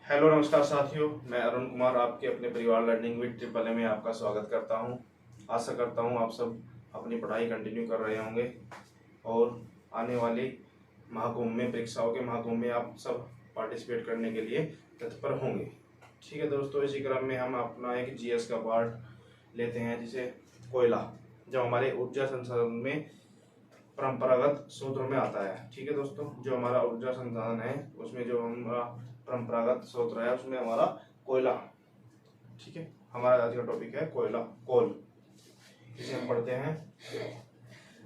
Hello नमस्कार साथियों, मैं अरुण कुमार आपके अपने परिवार लर्निंग विद ट्रिपल ए में आपका स्वागत करता हूं। आशा करता हूं आप सब अपनी पढ़ाई कंटिन्यू कर रहे होंगे और आने वाले महाकुंभ में, परीक्षाओं के महाकुंभ में आप सब पार्टिसिपेट करने के लिए तत्पर होंगे। ठीक है दोस्तों, इसी क्रम में हम अपना एक जीएस का पार्ट लेते हैं, जिसे कोयला, जो हमारे ऊर्जा संसाधन में परंपरागत सूत्रों में आता है। ठीक है दोस्तों, जो हमारा ऊर्जा संसाधन है उसमें जो हमारा परंपरागत सूत्र है उसमें हमारा कोयला। ठीक है, हमारा आज का टॉपिक है कोयला, कोल। इसे हम पढ़ते हैं।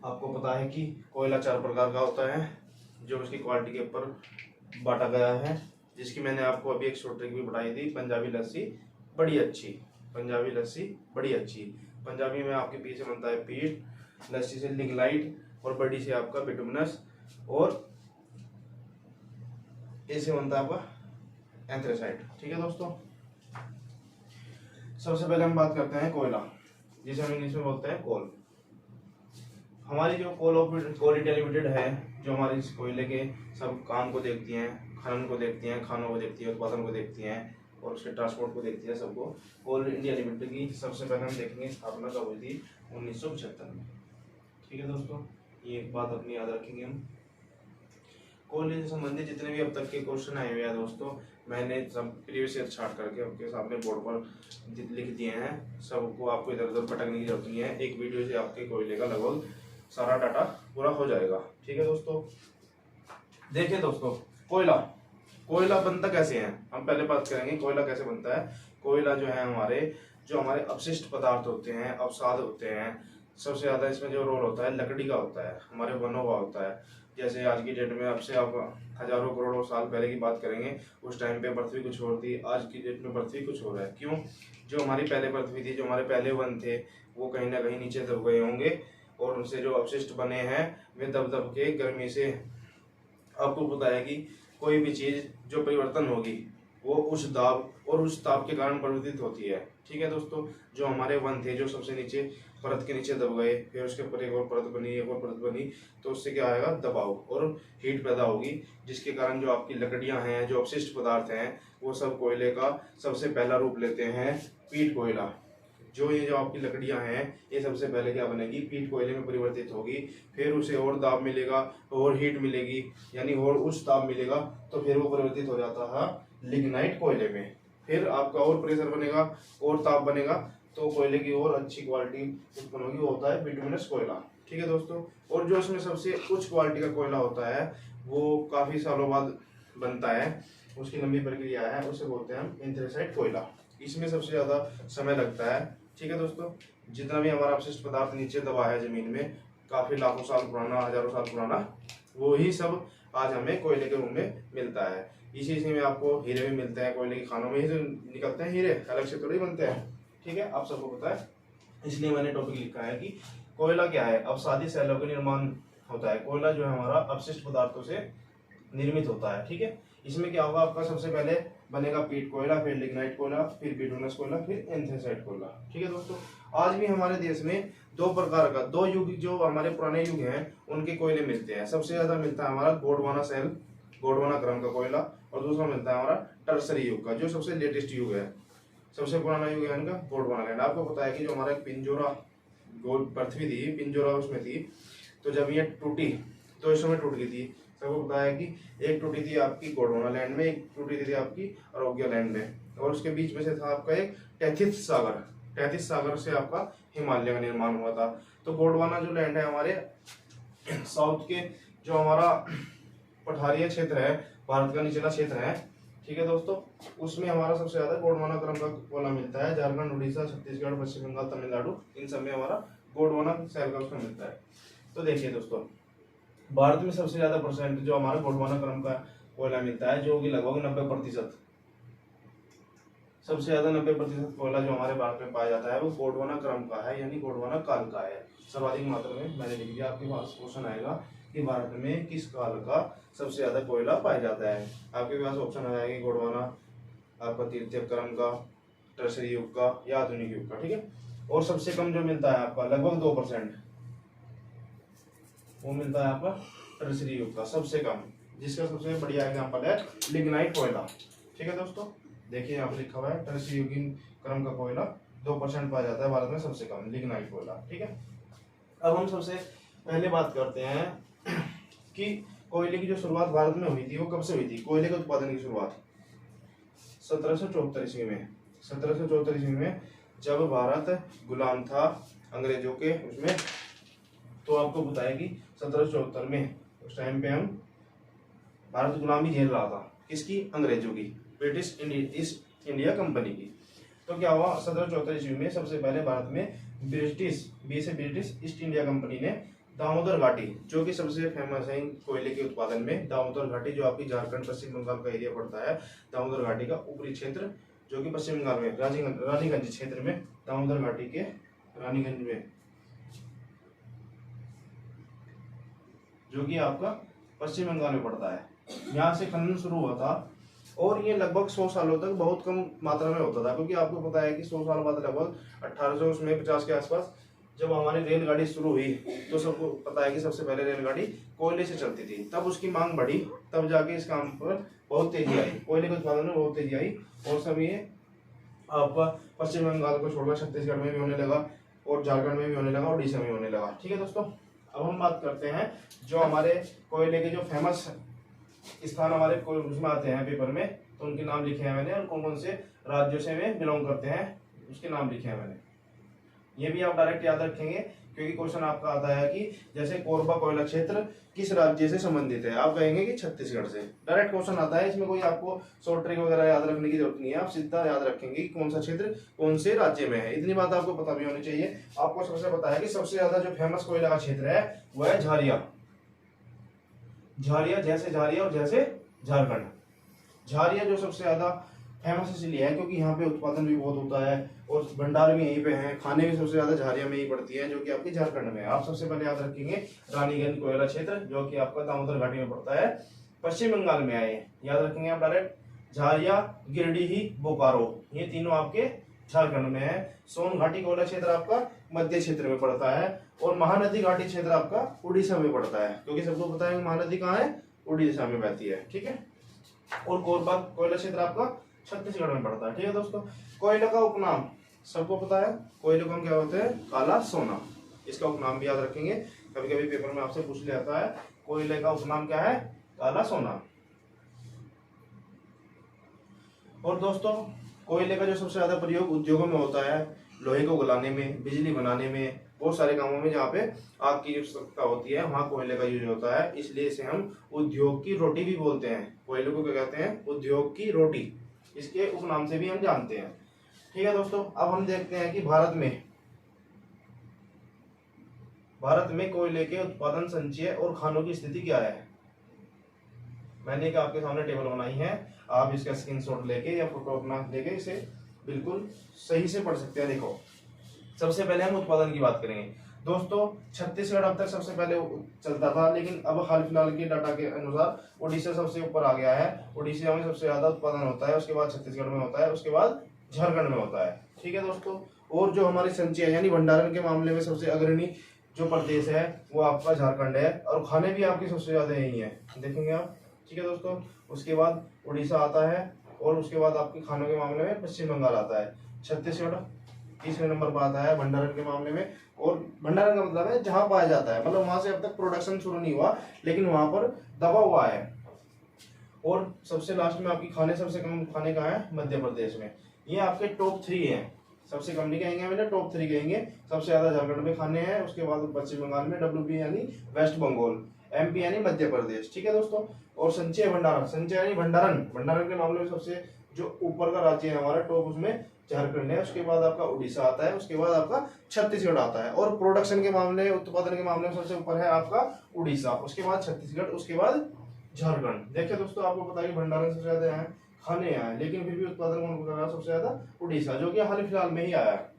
आपको पता है कि कोयला 4 प्रकार का होता है, जो उसकी क्वालिटी के ऊपर बांटा गया है, जिसकी मैंने आपको अभी एक शॉर्ट ट्रिक भी बताई थी। पंजाबी लस्सी बड़ी अच्छी, पंजाबी लस्सी बड़ी अच्छी। पंजाबी में आपके पीछे बनता है पीट, लस्सी से लिग्नाइट और बड़ी से आपका बिटुमिनस, और ऐसे बनता है आपका एंथ्रेसाइट। ठीक है दोस्तों, सबसे पहले हम बात करते हैं कोयला, जिसे हम इंग्लिश में बोलते हैं कोल। हमारी जो कोलिटी लिमिटेड है, जो हमारी इस कोयले के सब काम को देखती हैं, खनन को देखती हैं, खानों को देखती है, उत्पादन को देखती हैं और उसके ट्रांसपोर्ट को देखती है, सबको। कोल इंडिया लिमिटेड की सबसे पहले हम देखेंगे स्थापना कब हुई थी, 1975 में। ठीक है दोस्तों, ये एक बात अपनी याद रखेंगे हम। कोयले से संबंधित जितने भी अब तक के क्वेश्चन आए हुए हैं दोस्तों, मैंने सब प्रीवियस ईयर छाट करके आपके सामने बोर्ड पर लिख दिए हैं। सबको आपको इधर उधर भटकने की जरूरत नहीं है। एक वीडियो से आपके कोयले का लगभग सारा डाटा पूरा हो जाएगा। ठीक है दोस्तों, देखिए दोस्तों, कोयला कोयला बनता कैसे है, हम पहले बात करेंगे कोयला कैसे बनता है। कोयला जो है जो हमारे अपशिष्ट पदार्थ होते हैं, अवसाद होते हैं, सबसे ज्यादा इसमें जो रोल होता है लकड़ी का होता है, हमारे वनों का होता है। जैसे आज की डेट में, अब से आप हजारों करोड़ों साल पहले की बात करेंगे, उस टाइम पे पृथ्वी कुछ और थी, आज की डेट में पृथ्वी कुछ और है। क्यों? जो हमारी पहले पृथ्वी थी, जो हमारे पहले वन थे, वो कहीं ना कहीं नीचे दब गए होंगे और उनसे जो अपशिष्ट बने हैं वे दब दब के गर्मी से, आपको पता है कि कोई भी चीज जो परिवर्तन होगी वो उस दाब और उस ताप के कारण परिवर्तित होती है। ठीक है दोस्तों, जो हमारे वन थे, जो सबसे नीचे परत के नीचे दब गए, फिर उसके ऊपर एक और परत बनी, एक और परत बनी, तो उससे क्या आएगा, दबाव और हीट पैदा होगी, जिसके कारण जो आपकी लकड़ियां हैं, जो अपशिष्ट पदार्थ हैं, वो सब कोयले का सबसे पहला रूप लेते हैं, पीट कोयला। जो आपकी लकड़ियां हैं, ये सबसे पहले क्या बनेगी, पीट कोयले में परिवर्तित होगी। फिर उसे और दाब मिलेगा और हीट मिलेगी, यानी और उच्च ताप मिलेगा, तो फिर वो परिवर्तित हो जाता है लिग्नाइट कोयले में। फिर आपका और प्रेशर बनेगा और ताप बनेगा, तो कोयले की और अच्छी क्वालिटी उत्पन्न होगी, वो होता है बिटुमिनस कोयला। ठीक है दोस्तों, और जो इसमें सबसे उच्च क्वालिटी का कोयला होता है, वो काफी सालों बाद बनता है, उसकी लंबी प्रक्रिया है, उसे बोलते हैं हम एंथ्रेसाइट कोयला। इसमें सबसे ज्यादा समय लगता है। ठीक है दोस्तों, जितना भी हमारा अपशिष्ट पदार्थ नीचे दबा है जमीन में, काफी लाखों साल पुराना, हजारों साल पुराना, वो ही सब आज हमें कोयले के रूप में मिलता है। इसी में आपको हीरे भी मिलते हैं, कोयले की खानों में ही तो निकलते हैं हीरे, अलग से थोड़ी बनते हैं। ठीक है, आप सबको पता है, इसलिए मैंने टॉपिक लिखा है कि कोयला क्या है, अवसादी सैलों का निर्माण होता है। कोयला जो है हमारा अपशिष्ट पदार्थों से निर्मित होता है। ठीक है, इसमें क्या होगा, आपका सबसे पहले बनेगा पीट कोयला, फिर लिग्नाइट कोयला, फिर बिटुमिनस कोयला, फिर एंथ्रेसाइट कोयला। ठीक है दोस्तों, आज भी हमारे देश में दो प्रकार का, दो युग, जो हमारे पुराने युग हैं, उनके कोयले मिलते हैं। सबसे ज्यादा मिलता है हमारा गोंडवाना सेल, गोंडवाना क्रम का कोयला, और दूसरा मिलता है हमारा टर्सरी युग का, जो सबसे लेटेस्ट युग है, सबसे पुराना युग है इनका गोंडवाना लैंड। आपको पता है कि जो हमारा पिंजोरा पृथ्वी थी, पिंजोरा उसमें थी, तो जब ये टूटी तो इस समय टूट गई थी। सबको पता है कि एक टूटी थी आपकी गोंडवाना लैंड में, एक टूटी थी आपकी आरोग्य लैंड में, और उसके बीच में से था आपका एक टेथिस सागर। टेथिस सागर से आपका हिमालय का निर्माण हुआ था। तो गोंडवाना जो लैंड है हमारे साउथ के, जो हमारा पठारीय क्षेत्र है, भारत का निचला क्षेत्र है, ठीक है दोस्तों, उसमें हमारा सबसे ज्यादा गोंडवाना क्रम का कोयला मिलता है। झारखंड, उड़ीसा, छत्तीसगढ़, पश्चिम बंगाल, तमिलनाडु, इन सब में हमारा गोंडवाना सेल का उसमें मिलता है। तो देखिए दोस्तों, भारत में सबसे ज्यादा परसेंट जो हमारा गोंडवाना क्रम का कोयला मिलता है, जो कि लगभग 90%, सबसे ज्यादा 90% कोयला जो हमारे भारत में पाया जाता है, वो गोंडवाना क्रम का है, यानी गोंडवाना काल का है। सर्वाधिक मात्रा में मैंने लिख दिया, आपके पास क्वेश्चन आएगा कि भारत में किस काल का सबसे ज्यादा कोयला पाया जाता है। आपके पास ऑप्शन आ जाएगा गोंडवाना, आपका तृतीय क्रम का, टर्सरी युग का, या आधुनिक युग का। ठीक है, और सबसे कम जो मिलता है आपका लगभग 2%, वो मिलता है आपका टर्सरी युग का सबसे कम, जिसका सबसे बढ़िया एग्जांपल है लिग्नाइट कोयला। ठीक है दोस्तों, देखिए यहाँ पे लिखा हुआ है तरसी युगीन क्रम का कोयला 2% पाया जाता है भारत में सबसे कम, लिग्नाइट कोयला। ठीक है, अब हम सबसे पहले बात करते हैं कि कोयले की जो शुरुआत भारत में हुई थी वो कब से हुई थी। कोयले के उत्पादन की शुरुआत 1774 ईस्वी में, 1774 ईस्वी में जब भारत गुलाम था अंग्रेजों के उसमें। तो आपको बताया कि 1774 में उस टाइम पे हम भारत गुलामी झेल रहा था, किसकी, अंग्रेजों की, ब्रिटिश ईस्ट इंडिया कंपनी की। तो क्या हुआ, 1774 ईस्वी में सबसे पहले भारत में ब्रिटिश ईस्ट इंडिया कंपनी ने दामोदर घाटी, जो कि सबसे फेमस है कोयले के उत्पादन में, दामोदर घाटी जो आपकी झारखंड पश्चिम बंगाल का एरिया पड़ता है, दामोदर घाटी का ऊपरी क्षेत्र जो कि पश्चिम बंगाल में रानीगंज क्षेत्र में, दामोदर घाटी के रानीगंज में, जो कि आपका पश्चिम बंगाल में पड़ता है, यहाँ से खनन शुरू हुआ था। और ये लगभग 100 सालों तक बहुत कम मात्रा में होता था, क्योंकि आपको पता है कि 100 साल बाद लगभग 1850 के आसपास जब हमारी रेलगाड़ी शुरू हुई, तो सबको पता है कि सबसे पहले रेलगाड़ी कोयले से चलती थी। तब उसकी मांग बढ़ी, तब जाके इस काम पर बहुत तेजी आई, कोयले के उत्पादन में बहुत तेजी आई। और सब ये आपका पश्चिम बंगाल को छोड़कर छत्तीसगढ़ में भी होने लगा, और झारखंड में भी होने लगा, उड़ीसा में होने लगा। ठीक है दोस्तों, अब हम बात करते हैं जो हमारे कोयले के जो फेमस स्थान हमारे उसमें आते हैं पेपर में, तो उनके नाम लिखे हैं मैंने, और कौन कौन से राज्यों से वे बिलोंग करते हैं उसके नाम लिखे हैं मैंने। ये भी आप डायरेक्ट याद रखेंगे, क्योंकि क्वेश्चन आपका आता है कि जैसे कोरबा कोयला क्षेत्र किस राज्य से संबंधित है, आप कहेंगे कि छत्तीसगढ़ से। डायरेक्ट क्वेश्चन आता है, इसमें कोई आपको शॉर्ट ट्रिक वगैरह याद रखने की जरूरत नहीं है, आप सीधा याद रखेंगे कि कौन सा क्षेत्र कौन से राज्य में है। इतनी बात आपको पता भी होनी चाहिए। आपको सबसे पता है कि सबसे ज्यादा जो फेमस कोयला का क्षेत्र है वह है झारिया, जैसे झारिया और जैसे झारखंड। झारिया जो सबसे ज्यादा फेमस इसलिए है क्योंकि यहाँ पे उत्पादन भी बहुत होता है, और भंडार भी यहीं पे हैं, खाने भी सबसे ज्यादा झारिया में ही पड़ती है, जो कि आपकी झारखंड में है। आप सबसे पहले याद रखेंगे रानीगंज कोयला क्षेत्र, जो कि आपका दामोदर घाटी में पड़ता है, पश्चिम बंगाल में आए, याद रखेंगे आप डायरेक्ट। झारिया, गिरिडीह, बोकारो, ये तीनों आपके झारखंड में है। सोन घाटी कोयला क्षेत्र आपका मध्य क्षेत्र में पड़ता है, और महानदी घाटी क्षेत्र आपका उड़ीसा में पड़ता है, क्योंकि सबको पता है महानदी कहाँ है, उड़ीसा में बहती है। ठीक है, और कोरबा कोयला क्षेत्र आपका छत्तीसगढ़ में पड़ता है। ठीक है दोस्तों, कोयला का उपनाम सबको पता है, कोयले को हम क्या होते हैं, काला सोना, इसका उपनाम भी याद रखेंगे, कभी कभी पेपर में आपसे पूछ लिया जाता है कोयले का उपनाम क्या है, काला सोना। और दोस्तों, कोयले का जो सबसे ज्यादा प्रयोग उद्योगों में होता है, लोहे को गलाने में, बिजली बनाने में, बहुत सारे कामों में जहाँ पे आग की आवश्यकता होती है वहाँ कोयले का यूज होता है, इसलिए इसे हम उद्योग की रोटी भी बोलते हैं। कोयले को क्या कहते हैं, उद्योग की रोटी, इसके उपनाम से भी हम जानते हैं। ठीक है दोस्तों, अब हम देखते हैं कि भारत में कोयले के उत्पादन, संचय और खानों की स्थिति क्या है। मैंने एक आपके सामने टेबल बनाई है, आप इसका स्क्रीनशॉट लेके या फोटो अपना लेके इसे बिल्कुल सही से पढ़ सकते हैं। देखो, सबसे पहले हम उत्पादन की बात करेंगे। दोस्तों, छत्तीसगढ़ अब तक सबसे पहले चलता था, लेकिन अब हाल फिलहाल के डाटा के अनुसार उड़ीसा सबसे ऊपर आ गया है। उड़ीसा में सबसे ज्यादा उत्पादन होता है, उसके बाद छत्तीसगढ़ में होता है, उसके बाद झारखंड में होता है। ठीक है दोस्तों, और जो हमारे संचय यानी भंडारण के मामले में सबसे अग्रणी जो प्रदेश है वो आपका झारखंड है, और खाने भी आपके सबसे ज्यादा यही है, देखेंगे आप। ठीक है दोस्तों, उसके बाद उड़ीसा आता है, और उसके बाद आपके खानों के मामले में पश्चिम बंगाल आता है। छत्तीसगढ़ तीसरे नंबर पर आता है भंडारण के मामले में, और भंडारण का मतलब है जहां पाया जाता है, मतलब वहां से अब तक प्रोडक्शन शुरू नहीं हुआ लेकिन वहां पर दबा हुआ है। और सबसे लास्ट में आपकी खाने, सबसे कम खाने कहाँ है, मध्य प्रदेश में। ये आपके टॉप 3 हैं, सबसे कम नहीं कहेंगे मैंने, टॉप 3 कहेंगे। सबसे ज्यादा झारखंड में खाने हैं, उसके बाद पश्चिम बंगाल में, WP यानी वेस्ट बंगाल, MP यानी मध्य प्रदेश। ठीक है दोस्तों, और संचय भंडारण, संचय यानी भंडारण, भंडारण के मामले में सबसे जो ऊपर का राज्य है हमारा टॉप, उसमें झारखंड है, उसके बाद आपका उड़ीसा आता है, उसके बाद आपका छत्तीसगढ़ आता है। और प्रोडक्शन के मामले, उत्पादन के मामले में सबसे ऊपर है आपका उड़ीसा, उसके बाद छत्तीसगढ़, उसके बाद झारखंड। देखिए दोस्तों, आपको पता है कि भंडारण सबसे ज्यादा है, खाने आए, लेकिन फिर भी उत्पादन कौन कर रहा है सबसे ज्यादा, उड़ीसा, जो कि हाल फिलहाल में ही आया है।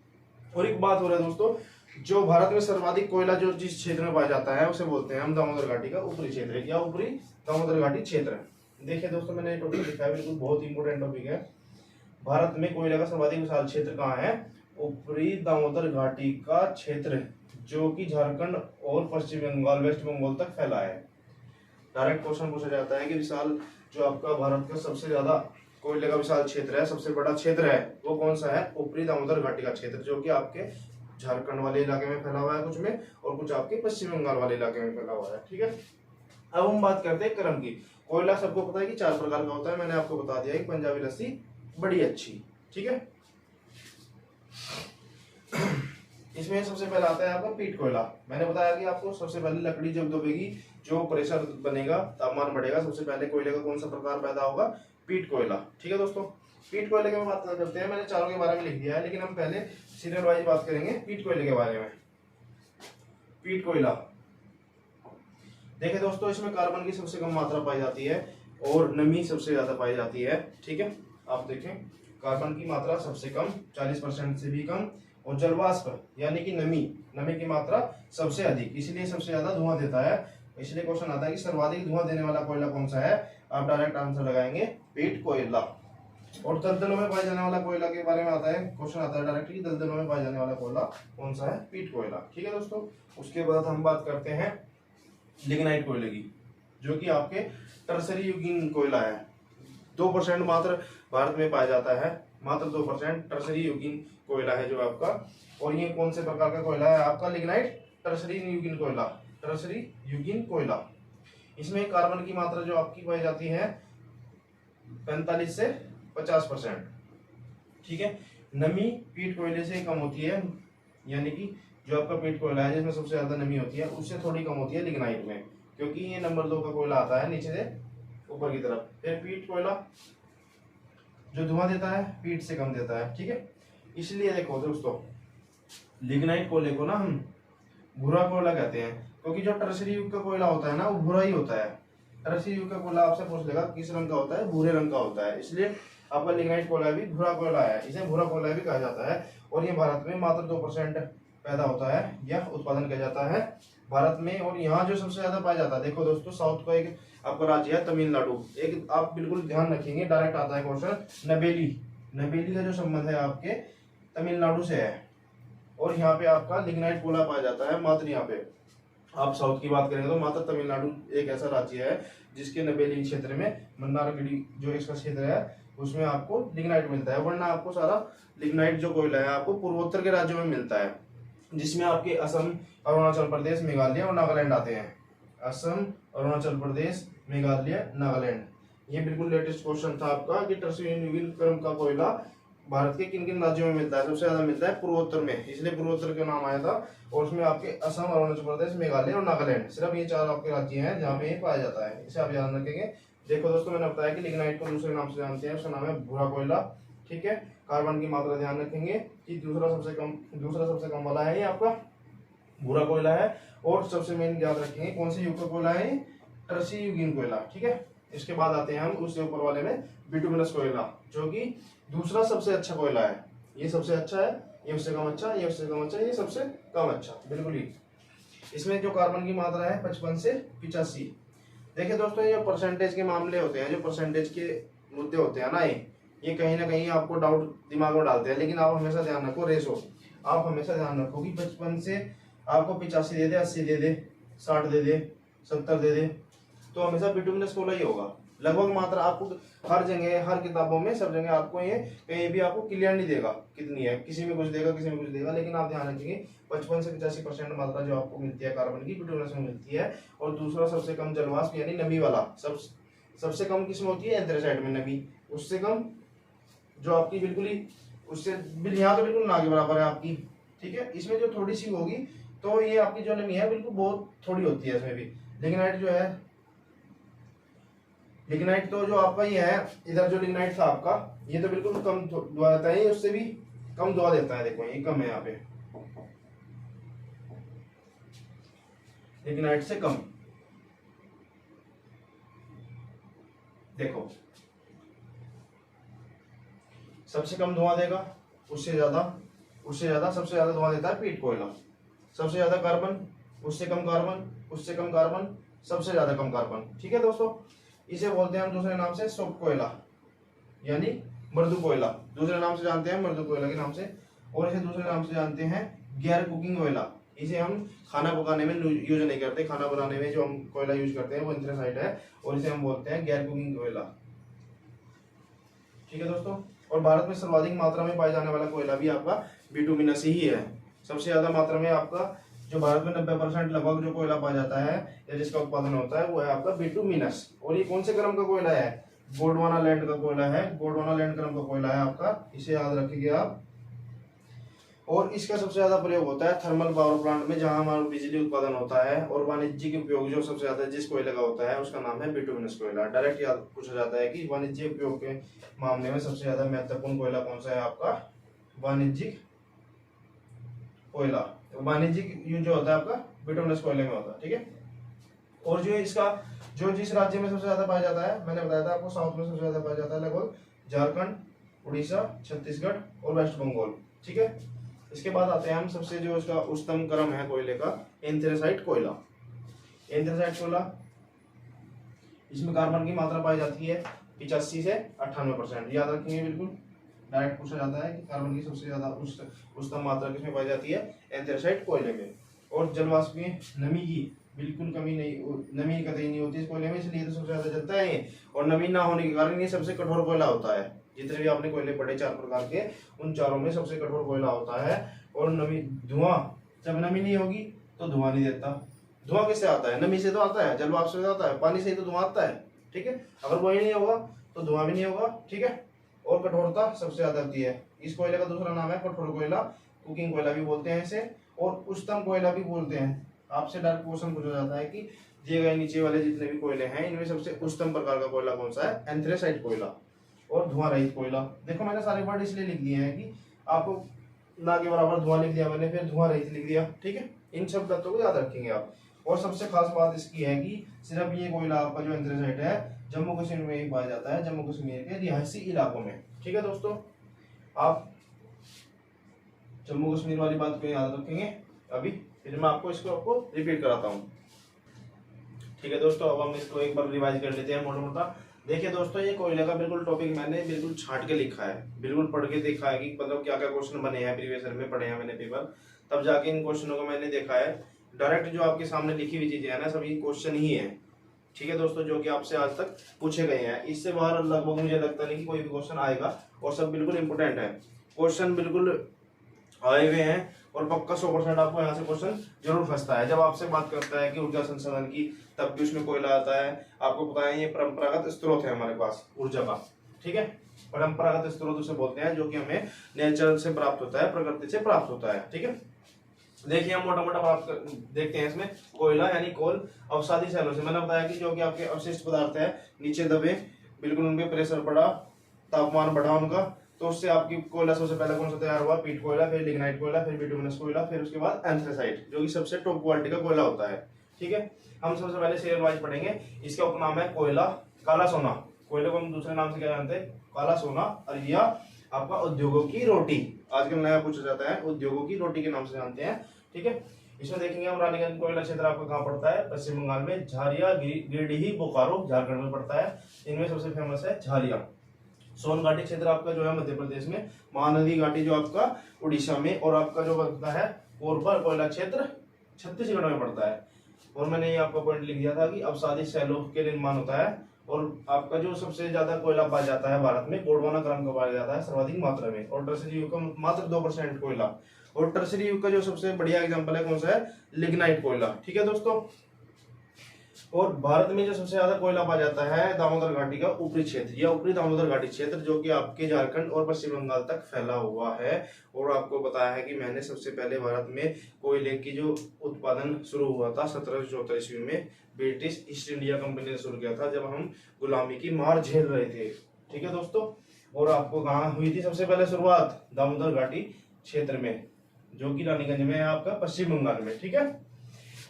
और एक बात हो रहा है दोस्तों, जो भारत में सर्वाधिक कोयला जो जिस क्षेत्र में पाया जाता है उसे बोलते हैं हम दामोदर घाटी का ऊपरी क्षेत्र, या ऊपरी दामोदर घाटी क्षेत्र। देखिए दोस्तों, मैंने टॉपिक लिखा है, बिल्कुल बहुत इंपोर्टेंट टॉपिक है। भारत में कोयला का सर्वाधिक विशाल क्षेत्र कहाँ है, ऊपरी दामोदर घाटी का क्षेत्र, जो कि झारखंड और पश्चिम बंगाल, वेस्ट बंगाल तक फैला है। डायरेक्ट क्वेश्चन पूछा जाता है कि विशाल जो आपका भारत का सबसे ज्यादा कोयले का विशाल क्षेत्र है, सबसे बड़ा क्षेत्र है वो कौन सा है? ऊपरी दामोदर घाटी का क्षेत्र, जो कि आपके झारखंड वाले इलाके में फैला हुआ है कुछ में, और कुछ आपके पश्चिम बंगाल वाले इलाके में फैला हुआ है। ठीक है, अब हम बात करते हैं क्रम की। कोयला सबको पता है कि 4 प्रकार का होता है, मैंने आपको बता दिया है, पंजाबी लस्सी बड़ी अच्छी। ठीक है, इसमें सबसे पहले आता है आपका पीट कोयला। मैंने बताया कि आपको सबसे पहले लकड़ी जब दबेगी, जो प्रेशर बनेगा, तापमान बढ़ेगा, सबसे पहले कोयले का कौन सा प्रकार पैदा होगा? पीट कोयला। ठीक है दोस्तों, पीट कोयले की बात करते हैं। मैंने चारों के बारे में लिख दिया है, लेकिन हम पहले सीरियल वाइज बात करेंगे पीट कोयले के बारे में। पीट कोयला देखिए दोस्तों, इसमें कार्बन की सबसे कम मात्रा पाई जाती है और नमी सबसे ज्यादा पाई जाती है। ठीक है, आप देखें, कार्बन की मात्रा सबसे कम 40% से भी कम, और जलवाष्प यानी कि नमी की मात्रा सबसे अधिक, इसलिए सबसे ज्यादा धुआं देता है। इसलिए क्वेश्चन आता है कि सर्वाधिक धुआं देने वाला कोयला कौन सा है? आप डायरेक्ट आंसर लगाएंगे पीट कोयला। और दलदलों में पाए जाने वाला कोयला के बारे में आता है, क्वेश्चन आता है डायरेक्ट कि दलदलों में पाए जाने वाला कोयला कौन सा है? पीट कोयला। ठीक है दोस्तों, उसके बाद हम बात करते हैं लिग्नाइट कोयले की, जो कि आपके टर्सरी युगीन कोयला है। 2% मात्र भारत में पाया जाता है, मात्र 2% टर्सरी युगीन कोयला है जो आपका। और ये कौन से प्रकार का कोयला है? आपका लिग्नाइट टर्सरी युगीन कोयला, टर्सरी युगीन कोयला। इसमें कार्बन की मात्रा जो आपकी पाई जाती है 45 से 50%। ठीक है, नमी पीट कोयले से कम होती है, यानी कि जो आपका पीट कोयला है जिसमें सबसे ज्यादा नमी होती है, उससे थोड़ी कम होती है लिग्नाइट में, क्योंकि ये नंबर 2 का कोयला आता है नीचे से ऊपर की तरफ। फिर पीट कोयला जो धुआं देता है पीट से कम देता है। ठीक है, इसलिए देखो दोस्तों, लिग्नाइट कोयले को ना हम भूरा कोयला कहते हैं, क्योंकि जो टर्सरी युग का कोयला होता है ना, वो भूरा ही होता है। टर्सरी युग का कोयला आपसे पूछ लेगा किस रंग का होता है? भूरे रंग का होता है। इसलिए आपका लिग्नाइट कोयला भी भूरा कोयला है, इसे भूरा कोयला भी कहा जाता है। और ये भारत में मात्र 2% पैदा होता है या उत्पादन किया जाता है भारत में। और यहाँ जो सबसे ज्यादा पाया जाता है, देखो दोस्तों, साउथ का एक आपका राज्य है तमिलनाडु। एक आप बिल्कुल ध्यान रखेंगे, डायरेक्ट आता है क्वेश्चन, नबेली का जो संबंध है आपके तमिलनाडु से है, और यहाँ पे आपका लिग्नाइट कोयला पाया जाता है मात्र यहाँ पे। आप साउथ की बात करेंगे तो मात्र तमिलनाडु एक ऐसा राज्य है जिसके नबेली क्षेत्र में, मन्नारगिरी जो इसका क्षेत्र है, उसमें आपको लिग्नाइट मिलता है। वरना आपको सारा लिग्नाइट जो कोयला है आपको पूर्वोत्तर के राज्यों में मिलता है, जिसमें आपके असम, अरुणाचल प्रदेश, मेघालय और नागालैंड आते हैं। असम, अरुणाचल प्रदेश, मेघालय, नागालैंड। ये बिल्कुल लेटेस्ट क्वेश्चन था आपका कि टर्सरी युगीन क्रम का कोयला भारत के किन किन राज्यों में मिलता है? सबसे ज्यादा मिलता है पूर्वोत्तर में, इसलिए पूर्वोत्तर का नाम आया था। और उसमें आपके असम, अरुणाचल प्रदेश, मेघालय और नागालैंड, सिर्फ ये 4 आपके राज्य हैं जहाँ पे ये पाया जाता है। इसे आप याद रखेंगे। देखो दोस्तों, मैंने बताया कि लिग्नाइट को दूसरे नाम से जानते हैं, उसका नाम है भूरा कोयला। ठीक है, कार्बन की मात्रा ध्यान रखेंगे कि दूसरा सबसे कम वाला है ये आपका भूरा कोयला है। और सबसे मेन याद रखेंगे कौन से युग का कोयला है? टर्सरी युगीन कोयला। ठीक है, इसके बाद आते हैं हम उससे ऊपर वाले में, बिटुमिनस कोयला, जो कि दूसरा सबसे अच्छा कोयला है। ये सबसे अच्छा है, ये उससे कम अच्छा, ये उससे कम अच्छा, ये सबसे कम अच्छा, बिल्कुल ही। इसमें जो कार्बन की मात्रा है 55 से 85। देखिए दोस्तों, ये परसेंटेज के मामले होते हैं, जो परसेंटेज के मुद्दे होते हैं ना, ये कहीं ना कहीं आपको डाउट दिमाग में डालते हैं, लेकिन आप हमेशा ध्यान रखो रेशो। आप हमेशा ध्यान रखो कि 55 से आपको 85 दे दे, 80 दे दे, 60 दे दे, 70 दे दे, तो हमेशा बिटुमिनस कोयला ही होगा। लगभग मात्रा आपको हर जगह, हर किताबों में, सब जगह आपको ये कहीं भी आपको क्लियर नहीं देगा कितनी है, किसी में कुछ देगा, किसी में कुछ देगा, लेकिन आप ध्यान रखिए 55 से 85% मात्रा जो आपको मिलती है कार्बन की, बिटुमिनस में मिलती है। और दूसरा सबसे कम जलवाष्प यानी नमी वाला, सबसे कम किस्म होती है एंथ्रेसाइट में नमी, उससे कम जो आपकी बिल्कुल ही, उससे यहाँ तो बिल्कुल ना के बराबर है आपकी। ठीक है, इसमें जो थोड़ी सी होगी तो ये आपकी जो नमी है बिल्कुल बहुत थोड़ी होती है इसमें भी। लिग्नाइट जो है, लिग्नाइट तो जो आपका ये है, इधर जो लिग्नाइट था आपका, ये तो बिल्कुल कम दुआ देता है, उससे भी कम दुआ देता है। देखो ये कम है यहाँ पे, लिग्नाइट से कम। देखो सबसे कम धुआं देगा, उससे ज्यादा सबसे ज्यादा धुआं देता है पीट कोयला। सबसे ज्यादा कार्बन, उससे कम कार्बन, उससे कम कार्बन, सबसे ज्यादा कम कार्बन। ठीक है दोस्तों, इसे बोलते हैं हम दूसरे नाम से सॉफ्ट कोयला यानी मृदु कोयला, दूसरे नाम से जानते हैं मृदु कोयला के नाम से। और इसे दूसरे नाम से जानते हैं गैर कुकिंग कोयला। इसे हम खाना पकाने में यूज नहीं करते, खाना बनाने में जो हम कोयला यूज करते हैं वो एंथ्रेसाइट है, और इसे हम बोलते हैं गैर कुकिंग कोयला। ठीक है दोस्तों। और भारत में सर्वाधिक मात्रा में पाए जाने वाला कोयला भी आपका बिटुमिनस ही है। सबसे ज्यादा मात्रा में आपका जो भारत में 90% लगभग जो कोयला पाया जाता है या जिसका उत्पादन होता है वो है आपका बिटुमिनस। और ये कौन से क्रम का कोयला है? गोंडवाना लैंड का कोयला है, गोंडवाना लैंड क्रम का कोयला है आपका, इसे याद रखिए आप। और इसका सबसे ज्यादा प्रयोग होता है थर्मल पावर प्लांट में, जहां हमारा बिजली उत्पादन होता है। और वाणिज्यिक उपयोग जो सबसे ज्यादा जिस कोयले का होता है उसका नाम है बिटुमिनस कोयला। डायरेक्ट याद पूछा जाता है कि वाणिज्यिक उपयोग के मामले में सबसे ज्यादा महत्वपूर्ण कोयला कौन सा है आपका? वाणिज्यिक कोयला। तो वाणिज्यिक यूज जो होता है आपका बिटुमिनस कोयले में होता है, ठीक है। और जो इसका जो जिस राज्य में सबसे ज्यादा पाया जाता है, मैंने बताया था आपको, साउथ में सबसे ज्यादा पाया जाता है, लगभग झारखंड, उड़ीसा, छत्तीसगढ़ और वेस्ट बंगाल, ठीक है। इसके बाद आते हैं हम सबसे जो इसका उच्चतम क्रम है कोयले का, एंथ्रेसाइट कोयला। एंथ्रेसाइट कोयला, इसमें कार्बन की मात्रा पाई जाती है 85 से 98%। याद रखेंगे बिल्कुल, डायरेक्ट पूछा जाता है कि कार्बन की सबसे ज्यादा उच्चतम मात्रा किसमें पाई जाती है? एंथ्रेसाइट कोयले में। और जलवाष्प में नमी की बिल्कुल कमी नहीं, नमी कतई नहीं होती इस कोयले में, इसलिए तो सबसे ज्यादा जलता है ये। और नमी ना होने के कारण ये सबसे कठोर कोयला होता है। जितने भी आपने कोयले पढ़े 4 प्रकार के, उन चारों में सबसे कठोर कोयला होता है। और नमी, धुआं, जब नमी नहीं होगी तो धुआं नहीं देता। धुआं किससे आता है? नमी से तो आता है, जलवाष्प से आता है, पानी से ही तो धुआं आता है, ठीक है। अगर वही नहीं होगा तो धुआं भी नहीं होगा, ठीक है। और कठोरता सबसे ज्यादा होती है। इस कोयले का दूसरा नाम है कठोर कोयला, कुकिंग कोयला भी बोलते हैं इसे, और उच्चतम कोयला भी बोलते हैं। आपसे डायरेक्ट क्वेश्चन पूछा जाता है कि दिए गए नीचे वाले जितने भी कोयले हैं इनमें सबसे उच्चतम प्रकार का कोयला कौन सा है? एंथ्रेसाइट कोयला। और धुआं रहित कोयला, देखो मैंने सारे वर्ड इसलिए लिख दिए हैं कि आपको ना के बराबर धुआं लिख दिया मैंने, फिर धुआं रहित लिख दिया, ठीक है। इन सब तत्वों को याद रखेंगे आप। और सबसे खास बात इसकी है कि सिर्फ ये कोयला आपका जो एंथ्रेसाइट है जम्मू कश्मीर में ही पाया जाता है, जम्मू कश्मीर के रिहायशी इलाकों में, ठीक है दोस्तों। आप जम्मू कश्मीर वाली बात को याद रखेंगे अभी, फिर मैं आपको रिपीट कराता हूँ, ठीक है दोस्तों। अब हम इसको एक बार रिवाइज कर लेते हैं मोटा मोटा। देखिए दोस्तों, ये कोयले का बिल्कुल टॉपिक मैंने बिल्कुल छांट के लिखा है, बिल्कुल पढ़ के देखा है कि मतलब क्या क्या क्वेश्चन बने हैं, प्रीवियस ईयर में पढ़े हैं मैंने पेपर, तब जाके इन क्वेश्चनों को मैंने देखा है। डायरेक्ट जो आपके सामने लिखी हुई चीजें है ना, सभी क्वेश्चन ही है, ठीक है दोस्तों, जो कि आपसे आज तक पूछे गए हैं। इससे बाहर लगभग मुझे लगता नहीं कि कोई भी क्वेश्चन आएगा, और सब बिल्कुल इंपोर्टेंट है। क्वेश्चन बिल्कुल आए हुए हैं और पक्का 100% आपको यहाँ से क्वेश्चन जरूर फंसता है। जब आपसे बात करता है कि ऊर्जा संसाधन की, तब भी उसमें कोयला आता है। आपको पता है ये परंपरागत स्रोत है हमारे पास ऊर्जा का, ठीक है। परंपरागत स्रोत उसे बोलते हैं जो कि हमें नेचर से प्राप्त होता है, प्रकृति से प्राप्त होता है, ठीक है। देखिए हम मोटा मोटा बात देखते हैं इसमें। कोयला यानी कोल अवसादी शैलों से, मैंने बताया कि जो कि आपके अवशिष्ट पदार्थ है नीचे दबे, बिल्कुल उनपे प्रेशर पड़ा, तापमान बढ़ा उनका, तो उससे आपकी कोयला सबसे पहले कौन सा तैयार हुआ? पीट कोयला, फिर लिग्नाइट कोयला, फिर बिटुमिनस कोयला, फिर उसके बाद एंथ्रेसाइट, जो कि सबसे टॉप क्वालिटी का कोयला होता है, ठीक है। हम सबसे पहले शेयर वाइज पढ़ेंगे। इसका उपनाम है कोयला, काला सोना। कोयले को हम दूसरे नाम से क्या जानते हैं? काला सोना। और यह आपका उद्योगों की रोटी, आजकल नया पूछा जाता है, उद्योगों की रोटी के नाम से जानते हैं, ठीक है। इसमें देखेंगे हम रानीगंज कोयला क्षेत्र आपका कहाँ पड़ता है? पश्चिम बंगाल में। झारिया, गिरिडीह, बोकारो झारखंड में पड़ता है। इनमें सबसे फेमस है झारिया। सोन घाटी क्षेत्र आपका जो है मध्य प्रदेश में। महानदी घाटी जो आपका उड़ीसा में। और आपका जो बनता है कोरबा कोयला क्षेत्र छत्तीसगढ़ में पड़ता है। और मैंने ये आपको पॉइंट लिख दिया था कि अवसादी शैलों के निर्माण होता है। और आपका जो सबसे ज्यादा कोयला पाया जाता है भारत में, गोंडवाना क्रम का पाया जाता है सर्वाधिक मात्रा में। और टर्सरी युग का मात्र 2% कोयला। और टर्सरी युग का जो सबसे बढ़िया एग्जांपल है कौन सा है? लिग्नाइट कोयला, ठीक है दोस्तों। और भारत में जो सबसे ज्यादा कोयला पाया जाता है दामोदर घाटी का ऊपरी क्षेत्र, या ऊपरी दामोदर घाटी क्षेत्र, जो कि आपके झारखंड और पश्चिम बंगाल तक फैला हुआ है। और आपको बताया है कि मैंने सबसे पहले भारत में कोयले की जो उत्पादन शुरू हुआ था 1734 ईस्वी में, ब्रिटिश ईस्ट इंडिया कंपनी ने शुरू किया था, जब हम गुलामी की मार झेल रहे थे, ठीक है दोस्तों। और आपको कहाँ हुई थी सबसे पहले शुरुआत? दामोदर घाटी क्षेत्र में, जो कि रानीगंज में है आपका पश्चिम बंगाल में, ठीक है।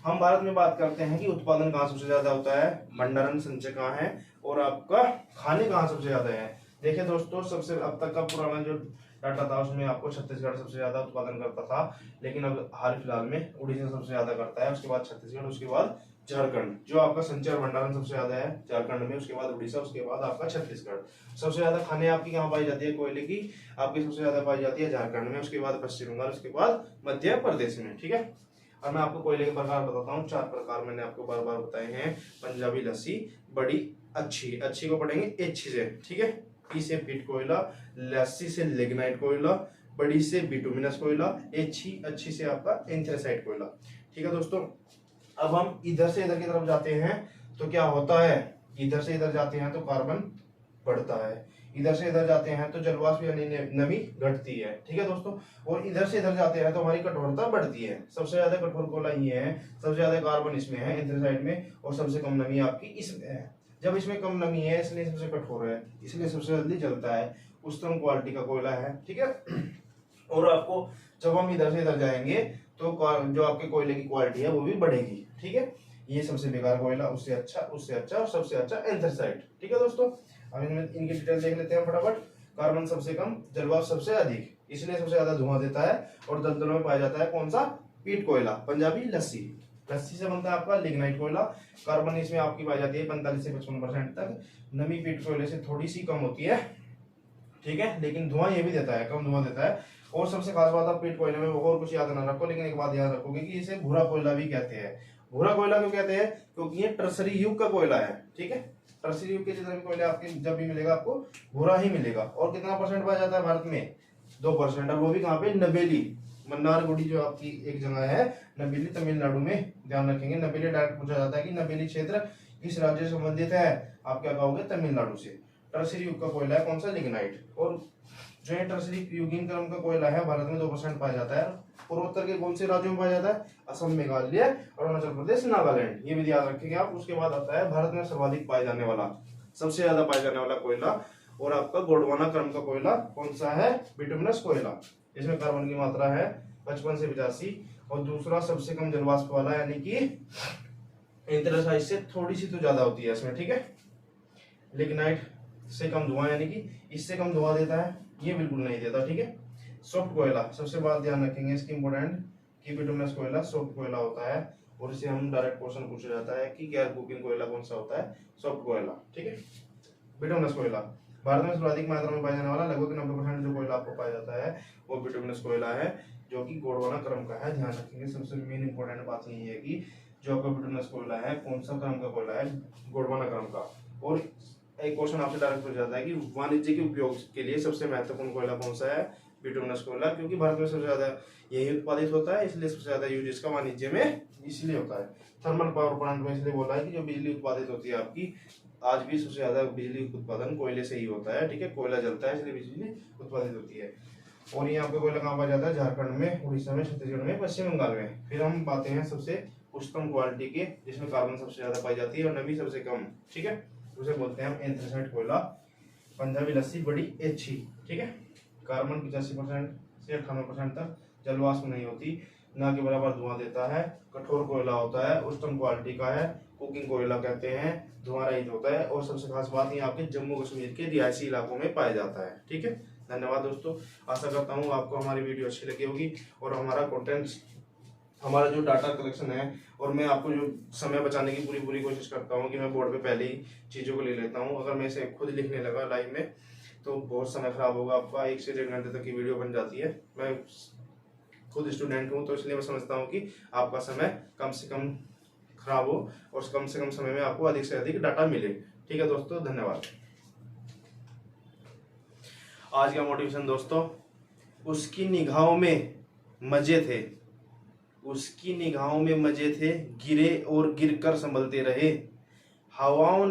हम भारत में बात करते हैं कि उत्पादन कहाँ सबसे ज्यादा होता है, भंडारण संचय कहाँ है, और आपका खाने कहाँ सबसे ज्यादा है। देखिए दोस्तों, सबसे अब तक का पुराना जो डाटा था उसमें आपको छत्तीसगढ़ सबसे ज्यादा उत्पादन करता था, लेकिन अब हाल फिलहाल में उड़ीसा सबसे ज्यादा करता है, उसके बाद छत्तीसगढ़, उसके बाद झारखंड। जो आपका संचय और भंडारण सबसे ज्यादा है झारखंड में, उसके बाद उड़ीसा, उसके बाद आपका छत्तीसगढ़। सबसे ज्यादा खाने आपकी कहाँ पाई जाती है कोयले की? आपकी सबसे ज्यादा पाई जाती है झारखंड में, उसके बाद पश्चिम बंगाल, उसके बाद मध्य प्रदेश में, ठीक है। और मैं आपको कोयले के प्रकार बताता हूँ। 4 प्रकार मैंने आपको बार बार बताए हैं। पंजाबी लस्सी, बड़ी अच्छी, अच्छी को पढ़ेंगे अच्छी से, ठीक है। पी से पीट कोयला, लस्सी से लिग्नाइट कोयला, बड़ी से बिटुमिनस कोयला, अच्छी से आपका एंथ्रेसाइट कोयला। ठीक है दोस्तों, अब हम इधर से इधर की तरफ जाते हैं तो क्या होता है, इधर से इधर जाते हैं तो कार्बन बढ़ता है, इधर से इधर जाते हैं तो जलवाष्प यानी नमी घटती है। ठीक है दोस्तों, और इधर से इधर जाते हैं तो हमारी कठोरता बढ़ती है। सबसे ज्यादा कठोर कोयला ये है, सबसे ज्यादा कार्बन इसमें है एंथ्रेसाइट में, और सबसे कम नमी आपकी इसमें है। जब इसमें कम नमी है इसलिए सबसे कठोर है, इसलिए सबसे जल्दी जलता है, उच्चतम क्वालिटी का कोयला है। ठीक है, और आपको जब हम इधर से इधर जाएंगे तो जो आपके कोयले की क्वालिटी है वो भी बढ़ेगी। ठीक है, ये सबसे बेकार कोयला, उससे अच्छा और सबसे अच्छा एंथ्रेसाइट। ठीक है दोस्तों, अब इनमें इनकी डिटेल देख लेते हैं फटाफट। कार्बन सबसे कम, जलवाष्प सबसे अधिक, इसलिए सबसे ज्यादा धुआं देता है, और दलदलों में पाया जाता है कौन सा, पीट कोयला, पंजाबी लस्सी। लस्सी से बनता है आपका लिग्नाइट कोयला। कार्बन इसमें आपकी पाई जाती है 45 से 55% तक। नमी पीट कोयले से थोड़ी सी कम होती है, ठीक है, लेकिन धुआं ये भी देता है, कम धुआं देता है। और सबसे खास बात, आप पीट कोयले में और कुछ याद ना रखो, लेकिन एक बात याद रखोगे कि इसे भूरा कोयला भी कहते हैं। भूरा कोयला क्यों कहते हैं, क्योंकि ये टर्सरी युग का कोयला है। ठीक है, टर्सरी युग के जितने भी कोयले आपके जब भी मिलेगा आपको भूरा ही मिलेगा। और कितना परसेंट पाया जाता है भारत में, 2%, और वो भी कहाँ पे, नवेली, मन्नारगुड़ी जो आपकी एक जगह है, नवेली तमिलनाडु में। ध्यान रखेंगे, नवेली डायरेक्ट पूछा जाता है कि नवेली क्षेत्र किस राज्य से संबंधित है, आप क्या कहोगे, तमिलनाडु से। टर्सरी युग का कोयला है कौन सा, लिग्नाइट। और जो है टर्सरी युगीन क्रम का कोयला है भारत में 2% पाया जाता है। पूर्वोत्तर के कौन से राज्यों में पाया जाता है, असम, मेघालय, अरुणाचल प्रदेश, नागालैंड, ये भी याद रखेंगे आप। उसके बाद आता है भारत में सर्वाधिक पाया जाने वाला, सबसे ज्यादा पाया जाने वाला कोयला, और आपका गोंडवाना क्रम का कोयला कौन सा है, बिटुमिनस कोयला। इसमें कार्बन की मात्रा है 55 से 85, और दूसरा सबसे कम जलवाष्प वाला, यानी कि एंथ्रेसाइट से थोड़ी सी तो ज्यादा होती है इसमें। ठीक है, लिग्नाइट से कम धुआं, यानी कि इससे कम धुआं देता है, ये बिल्कुल नहीं देता। ठीक है, सॉफ्ट कोयला, सबसे बात ध्यान रखेंगे इसकी इंपोर्टेंट, कि बिटुमिनस कोयला सॉफ्ट कोयला होता है, और इसे हम डायरेक्ट क्वेश्चन पूछा जाता है कि गैर कुकिंग कोयला कौन सा होता है, सॉफ्ट कोयला। ठीक है, बिटुमिनस कोयला भारत में सर्वाधिक मात्रा में पाया जाने वाला, लगभग 90% जो कोयला आपको पाया जाता है वो बिटुमिनस कोयला है, जो कि गोंडवाना क्रम का है। ध्यान रखेंगे, सबसे मेन इंपोर्टेंट बात यही है कि जो आपका बिटुमिनस कोयला है कौन सा क्रम का कोयला है, गोंडवाना क्रम का। और एक क्वेश्चन आपसे डायरेक्ट पूछा जाता है कि वाणिज्य के उपयोग के लिए सबसे महत्वपूर्ण कोयला कौन सा है, बिटुमिनस कोयला, क्योंकि भारत में सबसे ज्यादा यही उत्पादित होता है, इसलिए सबसे ज्यादा यूज इसका वाणिज्य में इसलिए होता है। थर्मल पावर प्लांट में इसलिए बोला है कि जो बिजली उत्पादित होती है आपकी, आज भी सबसे ज्यादा बिजली उत्पादन कोयले से ही होता है। ठीक है, कोयला जलता है इसलिए बिजली उत्पादित होती है। और ये आपका कोयला कहाँ पाया जाता है, झारखंड में, उड़ीसा में, छत्तीसगढ़ में, पश्चिम बंगाल में। फिर हम पाते हैं सबसे उच्चतम क्वालिटी के, जिसमें कार्बन सबसे ज्यादा पाई जाती है और नमी सबसे कम। ठीक है, उसे बोलते हैं हम एंथ्रेसाइट कोयला, पंजाबी लस्सी, बड़ी अच्छी। ठीक है, कार्बन 85% से 98% तक, जलवाष्प नहीं होती, ना के बराबर धुआं देता है, कठोर कोयला होता है, उच्चतम क्वालिटी का है, कुकिंग कोयला कहते हैं, धुआं रहित होता है, और सबसे खास बात ये आपके जम्मू कश्मीर के रिहायशी इलाकों में पाया जाता है। ठीक है, धन्यवाद दोस्तों, आशा करता हूँ आपको हमारी वीडियो अच्छी लगी होगी, और हमारा कंटेंट, हमारा जो डाटा कलेक्शन है, और मैं आपको जो समय बचाने की पूरी कोशिश करता हूँ कि मैं बोर्ड पे पहले ही चीज़ों को ले लेता हूँ। अगर मैं इसे खुद लिखने लगा लाइव में तो बहुत समय खराब होगा आपका, 1 से 1.5 घंटे तक की वीडियो बन जाती है। मैं खुद स्टूडेंट हूँ, तो इसलिए मैं समझता हूँ कि आपका समय कम से कम खराब हो, और कम से कम समय में आपको अधिक से अधिक डाटा मिले। ठीक है दोस्तों, धन्यवाद। आज का मोटिवेशन दोस्तों, उसकी निगाहों में मजे थे, उसकी निगाहों में मजे थे, गिरे और गिरकर संभलते रहे। हवाओं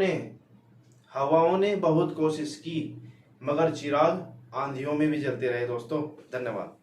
ने बहुत कोशिश की, मगर चिराग आंधियों में भी जलते रहे। दोस्तों धन्यवाद।